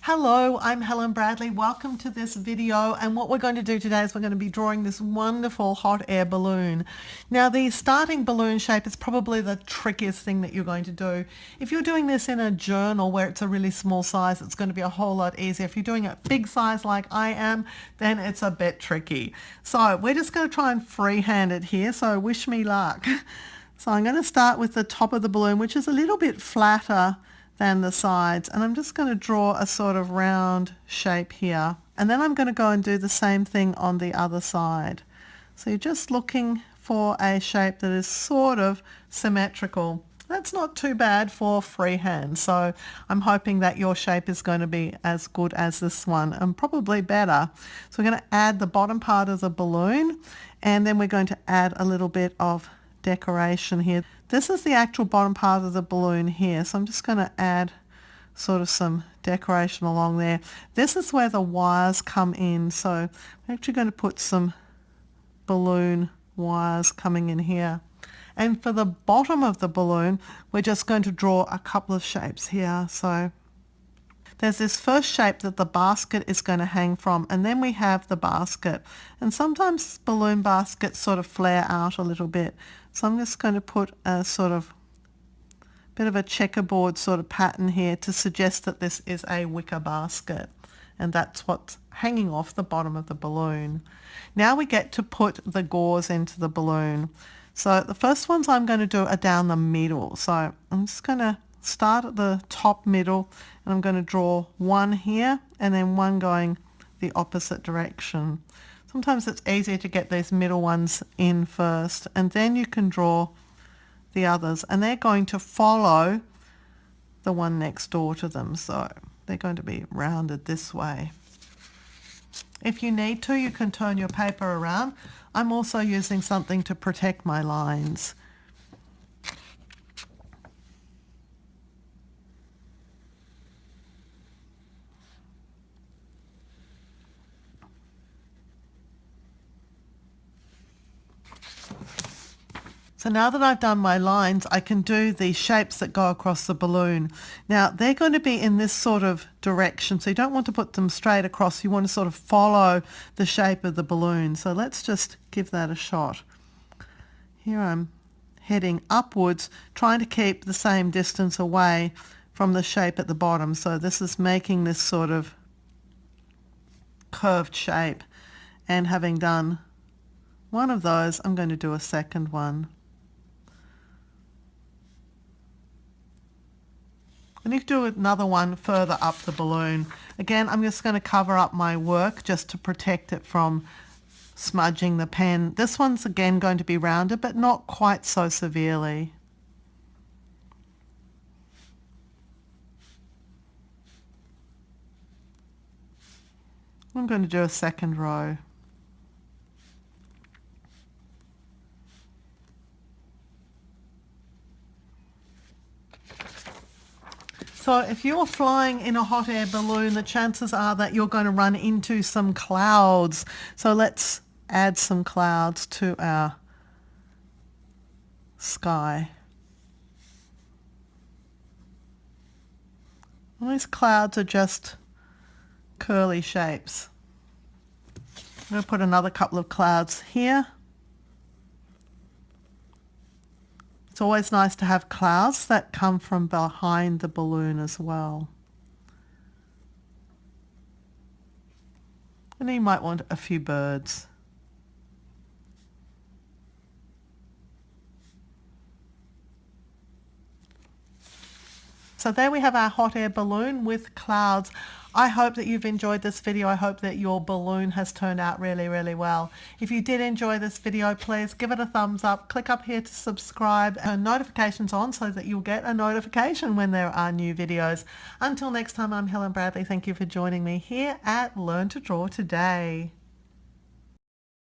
Hello, I'm Helen Bradley. Welcome to this video, and what we're going to do today is we're going to be drawing this wonderful hot air balloon. Now the starting balloon shape is probably the trickiest thing that you're going to do. If you're doing this in a journal where it's a really small size, it's going to be a whole lot easier. If you're doing a big size like I am, then it's a bit tricky. So we're just going to try and freehand it here, so wish me luck. So I'm going to start with the top of the balloon, which is a little bit flatter than the sides, and I'm just going to draw a sort of round shape here, and then I'm going to go and do the same thing on the other side. So you're just looking for a shape that is sort of symmetrical. That's not too bad for freehand, so I'm hoping that your shape is going to be as good as this one and probably better. So we're going to add the bottom part of the balloon, and then we're going to add a little bit of decoration here. This is the actual bottom part of the balloon here, so I'm just going to add sort of some decoration along there. This is where the wires come in, so I'm actually going to put some balloon wires coming in here. And for the bottom of the balloon, we're just going to draw a couple of shapes here. So there's this first shape that the basket is going to hang from, and then we have the basket. And sometimes balloon baskets sort of flare out a little bit. So I'm just going to put a sort of bit of a checkerboard sort of pattern here to suggest that this is a wicker basket. And that's what's hanging off the bottom of the balloon. Now we get to put the gauze into the balloon. So the first ones I'm going to do are down the middle. So I'm just going to start at the top middle, and I'm going to draw one here and then one going the opposite direction. Sometimes it's easier to get these middle ones in first, and then you can draw the others, and they're going to follow the one next door to them, so they're going to be rounded this way. If you need to, you can turn your paper around. I'm also using something to protect my lines. So now that I've done my lines, I can do the shapes that go across the balloon. Now they're going to be in this sort of direction, so you don't want to put them straight across. You want to sort of follow the shape of the balloon. So let's just give that a shot. Here I'm heading upwards, trying to keep the same distance away from the shape at the bottom. So this is making this sort of curved shape. And having done one of those, I'm going to do a second one. And you can do another one further up the balloon. Again, I'm just going to cover up my work just to protect it from smudging the pen. This one's again going to be rounded, but not quite so severely. I'm going to do a second row. So if you're flying in a hot air balloon, the chances are that you're going to run into some clouds. So let's add some clouds to our sky. And these clouds are just curly shapes. I'm going to put another couple of clouds here. It's always nice to have clouds that come from behind the balloon as well. And you might want a few birds. So there we have our hot air balloon with clouds. I hope that you've enjoyed this video. I hope that your balloon has turned out really, really well. If you did enjoy this video, please give it a thumbs up. Click up here to subscribe and notifications on so that you'll get a notification when there are new videos. Until next time, I'm Helen Bradley. Thank you for joining me here at Learn to Draw Today.